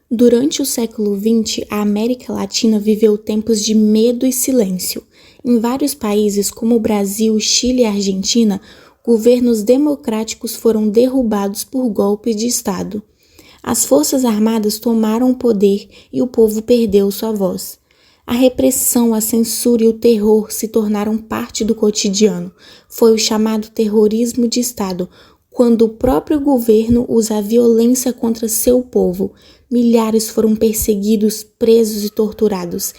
Durante o século XX, a América Latina viveu tempos de medo e silêncio. Em vários países, como o Brasil, Chile e Argentina, governos democráticos foram derrubados por golpes de Estado. As forças armadas tomaram o poder e o povo perdeu sua voz. A repressão, a censura e o terror se tornaram parte do cotidiano. Foi o chamado terrorismo de Estado, quando o próprio governo usa a violência contra seu povo. Milhares foram perseguidos, presos e torturados,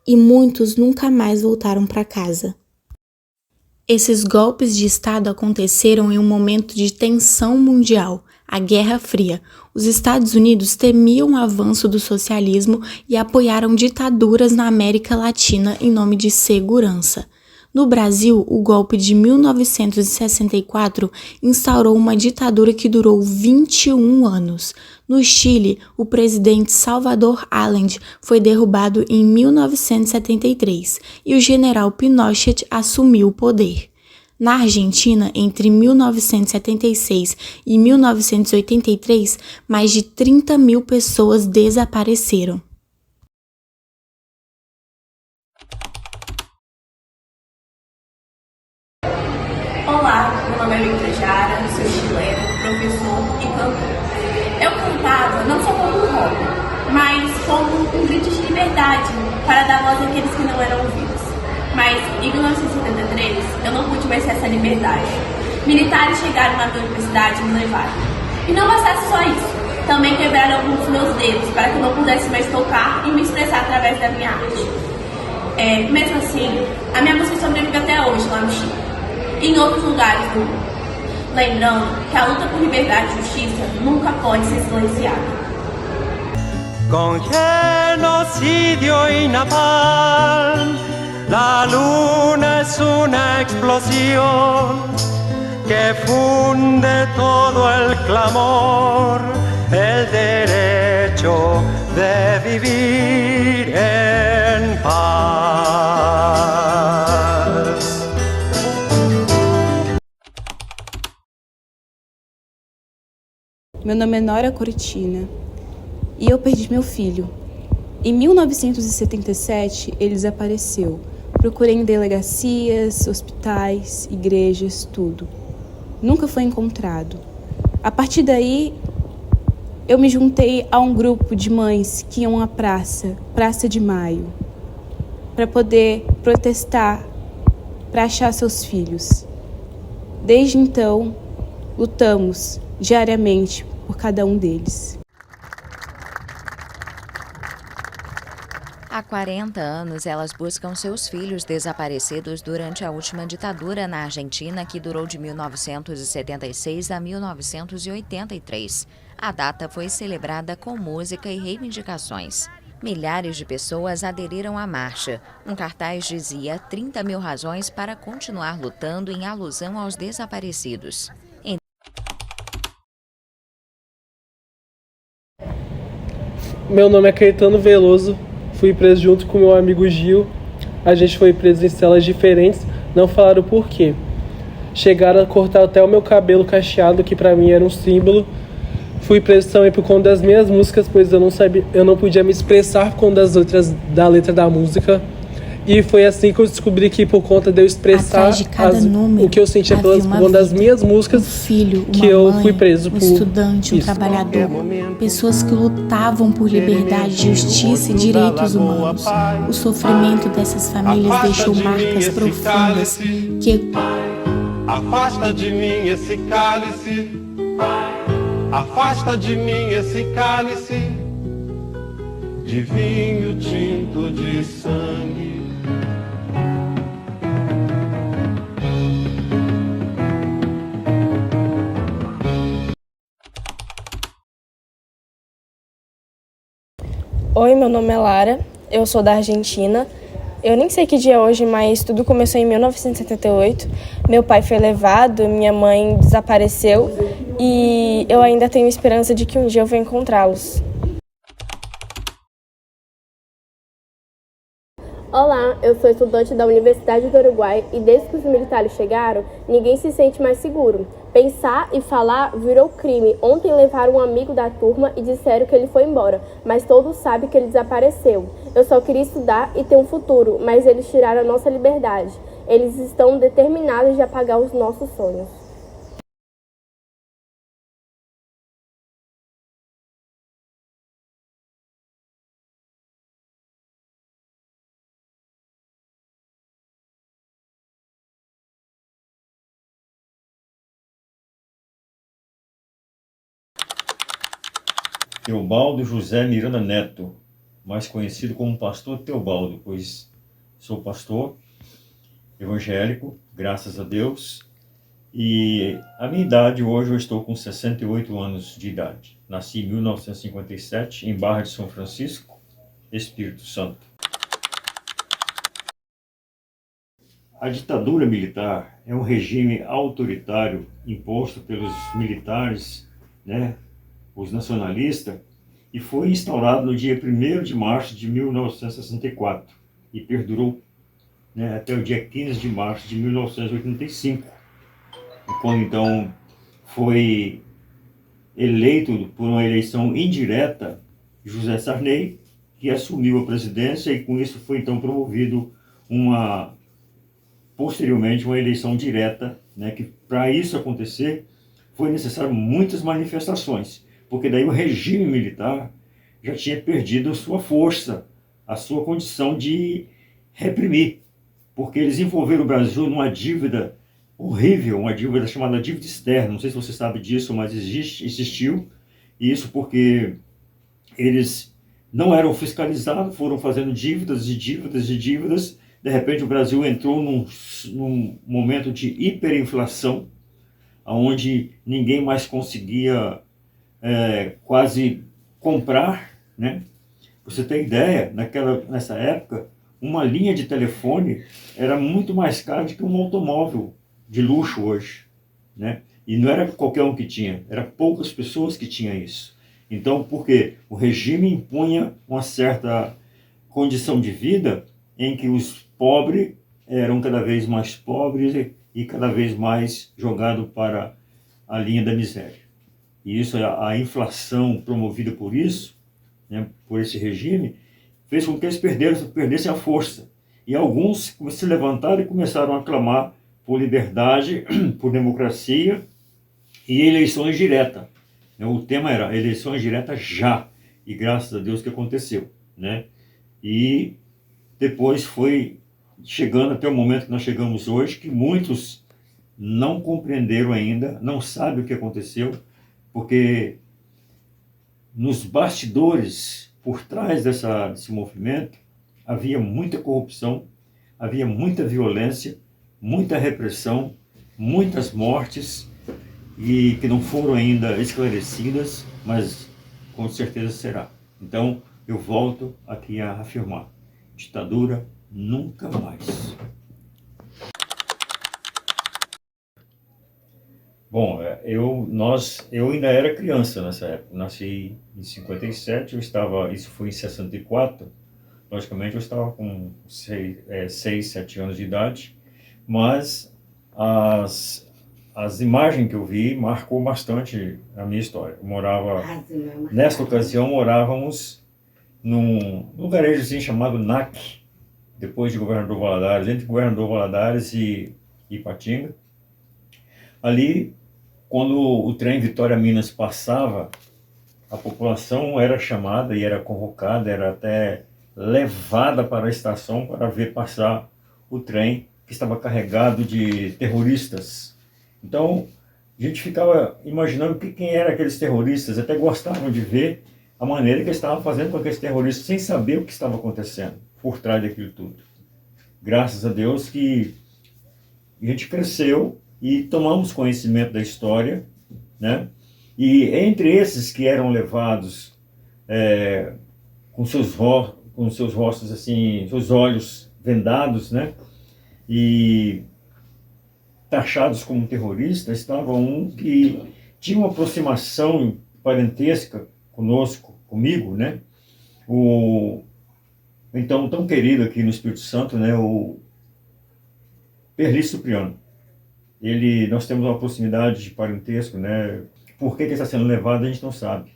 e muitos nunca mais voltaram para casa. Esses golpes de Estado aconteceram em um momento de tensão mundial, a Guerra Fria. Os Estados Unidos temiam o avanço do socialismo e apoiaram ditaduras na América Latina em nome de segurança. No Brasil, o golpe de 1964 instaurou uma ditadura que durou 21 anos. No Chile, o presidente Salvador Allende foi derrubado em 1973 e o general Pinochet assumiu o poder. Na Argentina, entre 1976 e 1983, mais de 30 mil pessoas desapareceram. Olá, meu nome é Victor Jara, sou chileno, professor e cantor. Eu cantava não só como um hobby, mas como um grito de liberdade para dar voz àqueles que não eram ouvidos. Mas em 1973 eu não pude mais ter essa liberdade. Militares chegaram na minha universidade e me levaram. E não bastasse só isso, também quebraram alguns dos meus dedos para que eu não pudesse mais tocar e me expressar através da minha arte. Mesmo assim, a minha música sobrevive até hoje lá no Chile e em outros lugares do mundo. Lembrando que a luta por liberdade e justiça nunca pode ser silenciada. Con genocidio y napalm, la luna es una explosión que funde todo el clamor, el derecho de vivir en paz. Meu nome é Nora Cortina e eu perdi meu filho. Em 1977, ele desapareceu. Procurei em delegacias, hospitais, igrejas, tudo. Nunca foi encontrado. A partir daí, eu me juntei a um grupo de mães que iam à Praça de Maio, para poder protestar, para achar seus filhos. Desde então, lutamos diariamente por cada um deles. Há 40 anos, elas buscam seus filhos desaparecidos durante a última ditadura na Argentina, que durou de 1976 a 1983. A data foi celebrada com música e reivindicações. Milhares de pessoas aderiram à marcha. Um cartaz dizia 30 mil razões para continuar lutando em alusão aos desaparecidos. Meu nome é Caetano Veloso. Fui preso junto com meu amigo Gil. A gente foi preso em celas diferentes, não falaram por quê. Chegaram a cortar até o meu cabelo cacheado, que pra mim era um símbolo. Fui preso também por conta das minhas músicas, pois eu não podia me expressar por conta das letras da letra da música. E foi assim que eu descobri que por conta de eu expressar o que eu sentia por conta das minhas músicas, filho, que eu fui preso por estudante, isso. Trabalhador, pessoas que lutavam por liberdade, justiça e direitos humanos. O sofrimento dessas famílias deixou marcas profundas que... Afasta de mim esse cálice, afasta de mim esse cálice de vinho tinto de sangue. Oi, meu nome é Lara, eu sou da Argentina. Eu nem sei que dia é hoje, mas tudo começou em 1978. Meu pai foi levado, minha mãe desapareceu e eu ainda tenho esperança de que um dia eu vou encontrá-los. Olá, Eu sou estudante da Universidade do Uruguai e desde que os militares chegaram, ninguém se sente mais seguro. Pensar e falar virou crime. Ontem levaram um amigo da turma e disseram que ele foi embora, mas todos sabem que ele desapareceu. Eu só queria estudar e ter um futuro, mas eles tiraram a nossa liberdade. Eles estão determinados de apagar os nossos sonhos. Teobaldo José Miranda Neto, mais conhecido como Pastor Teobaldo, pois sou pastor evangélico, graças a Deus, e a minha idade hoje eu estou com 68 anos de idade. Nasci em 1957 em Barra de São Francisco, Espírito Santo. A ditadura militar é um regime autoritário imposto pelos militares, os nacionalistas, e foi instaurado no dia 1º de março de 1964 e perdurou até o dia 15 de março de 1985, quando então foi eleito por uma eleição indireta José Sarney, que assumiu a presidência, e com isso foi então promovido posteriormente uma eleição direta, que para isso acontecer foi necessário muitas manifestações, porque daí o regime militar já tinha perdido a sua força, a sua condição de reprimir, porque eles envolveram o Brasil numa dívida horrível, uma dívida chamada dívida externa. Não sei se você sabe disso, mas existiu, e isso porque eles não eram fiscalizados, foram fazendo dívidas e dívidas e dívidas. De repente o Brasil entrou num momento de hiperinflação, onde ninguém mais conseguia quase comprar, Pra você ter ideia, nessa época, uma linha de telefone era muito mais cara do que um automóvel de luxo hoje, E não era qualquer um que tinha, eram poucas pessoas que tinham isso. Então, por quê? O regime impunha uma certa condição de vida em que os pobres eram cada vez mais pobres e cada vez mais jogados para a linha da miséria. E isso, a inflação promovida por isso, por esse regime, fez com que eles perdessem a força. E alguns se levantaram e começaram a clamar por liberdade, por democracia e eleições diretas. O tema era eleições diretas já, e graças a Deus que aconteceu. E depois foi chegando até o momento que nós chegamos hoje, que muitos não compreenderam ainda, não sabem o que aconteceu, porque nos bastidores, por trás desse movimento, havia muita corrupção, havia muita violência, muita repressão, muitas mortes, e que não foram ainda esclarecidas, mas com certeza será. Então, eu volto aqui a afirmar: ditadura nunca mais. Bom, eu ainda era criança nessa época. Nasci em 57, isso foi em 64. Logicamente eu estava com 6, 7 anos de idade, mas as imagens que eu vi marcou bastante a minha história. Nesta ocasião morávamos num lugarejo assim chamado NAC, depois de Governador Valadares, entre Governador Valadares e Ipatinga. Ali, quando o trem Vitória Minas passava, a população era chamada e era convocada, era até levada para a estação para ver passar o trem que estava carregado de terroristas. Então, a gente ficava imaginando quem eram aqueles terroristas, até gostavam de ver a maneira que eles estavam fazendo com aqueles terroristas, sem saber o que estava acontecendo por trás daquilo tudo. Graças a Deus que a gente cresceu e tomamos conhecimento da história, E entre esses que eram levados com seus rostos assim, seus olhos vendados, e taxados como terroristas, estava um que tinha uma aproximação parentesca comigo, então tão querido aqui no Espírito Santo, né, o Perli Cipriano. Nós temos uma proximidade de parentesco, né? Por que ele está sendo levado a gente não sabe.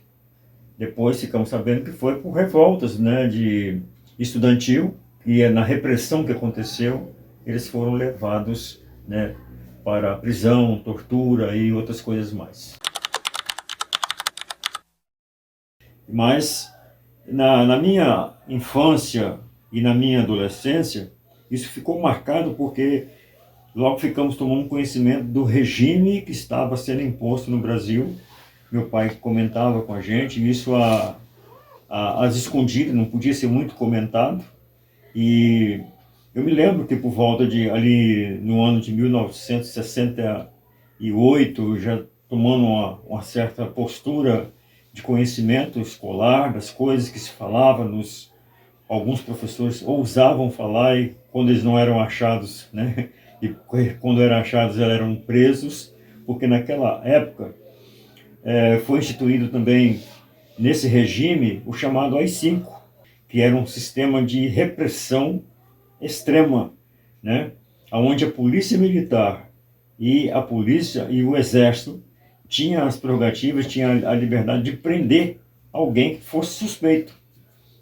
Depois ficamos sabendo que foi por revoltas, né, de estudantil, e na repressão que aconteceu, eles foram levados, né, para prisão, tortura e outras coisas mais. Mas na minha infância e na minha adolescência, isso ficou marcado porque logo ficamos tomando conhecimento do regime que estava sendo imposto no Brasil. Meu pai comentava com a gente, isso às escondidas, não podia ser muito comentado. E eu me lembro que por volta de ali no ano de 1968, já tomando uma certa postura de conhecimento escolar, das coisas que se falava, alguns professores ousavam falar, e quando eles não eram achados, né, e quando eram achados eles eram presos, porque naquela época foi instituído também nesse regime o chamado AI-5, que era um sistema de repressão extrema, né, onde a polícia militar e a polícia e o exército tinha as prerrogativas, tinha a liberdade de prender alguém que fosse suspeito.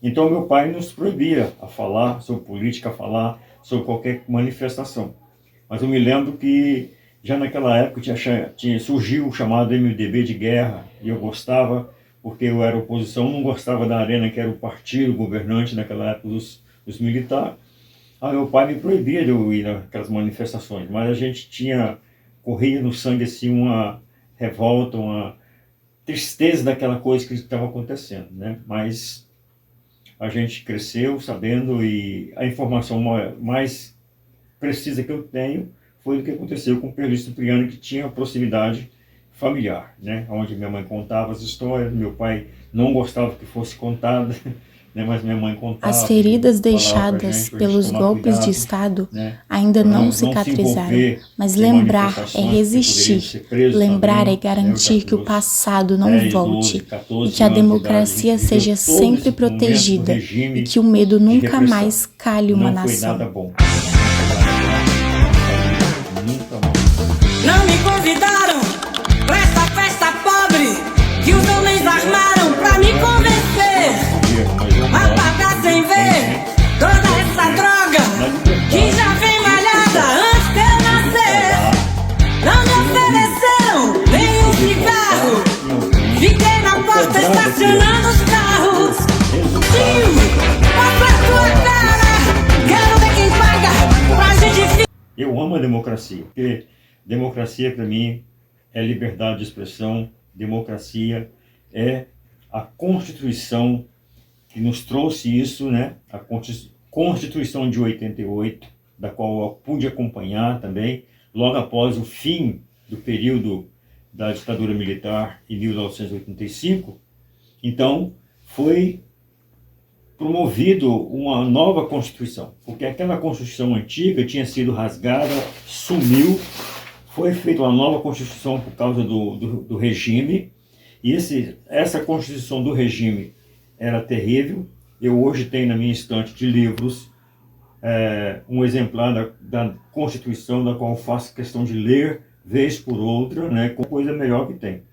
Então meu pai nos proibia a falar sobre política, a falar sobre qualquer manifestação. Mas eu me lembro que já naquela época surgiu o chamado MDB de guerra, e eu gostava, porque eu era oposição, não gostava da Arena, que era o partido governante naquela época dos militares. Meu pai me proibia de eu ir naquelas manifestações, mas a gente corria no sangue assim uma revolta, uma tristeza daquela coisa que estava acontecendo, né? Mas a gente cresceu sabendo, e a informação mais precisa que eu tenho foi do que aconteceu com o Perli Cipriano, que tinha proximidade familiar, né? Onde minha mãe contava as histórias, meu pai não gostava que fosse contada, né? Mas minha mãe contava. As feridas deixadas pelos golpes de Estado, né, ainda não cicatrizaram, mas lembrar é resistir, lembrar é garantir que o passado não volte, e que a democracia seja sempre protegida, e que o medo nunca mais calhe uma nação. Não me convidaram pra essa festa pobre que os homens armaram pra me convencer a pagar sem ver toda essa droga que já vem malhada antes de eu nascer. Não me ofereceram nenhum cigarro, fiquei na porta estacionando os carros. Tio, mostra a tua cara, quero ver quem paga pra gente. Eu amo a democracia, porque democracia para mim é liberdade de expressão, democracia é a Constituição que nos trouxe isso, né? A Constituição de 88, da qual eu pude acompanhar também, logo após o fim do período da ditadura militar em 1985. Então, foi promovido uma nova Constituição, porque aquela Constituição antiga tinha sido rasgada, sumiu, foi feita uma nova Constituição por causa do regime, e essa Constituição do regime era terrível. Eu hoje tenho na minha estante de livros um exemplar da Constituição, da qual eu faço questão de ler vez por outra, né, com coisa melhor que tem,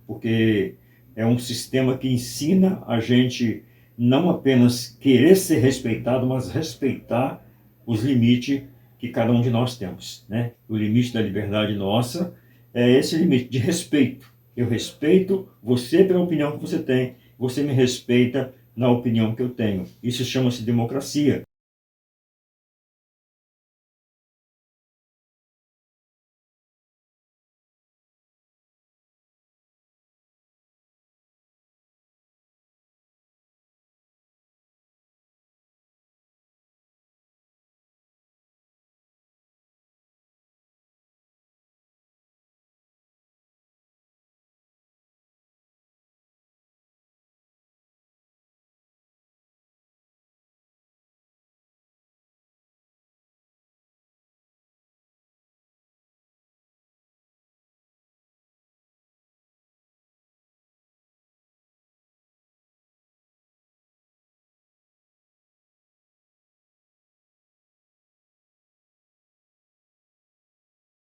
porque é um sistema que ensina a gente não apenas querer ser respeitado, mas respeitar os limites que cada um de nós temos, né? O limite da liberdade nossa é esse limite de respeito. Eu respeito você pela opinião que você tem, você me respeita na opinião que eu tenho. Isso chama-se democracia.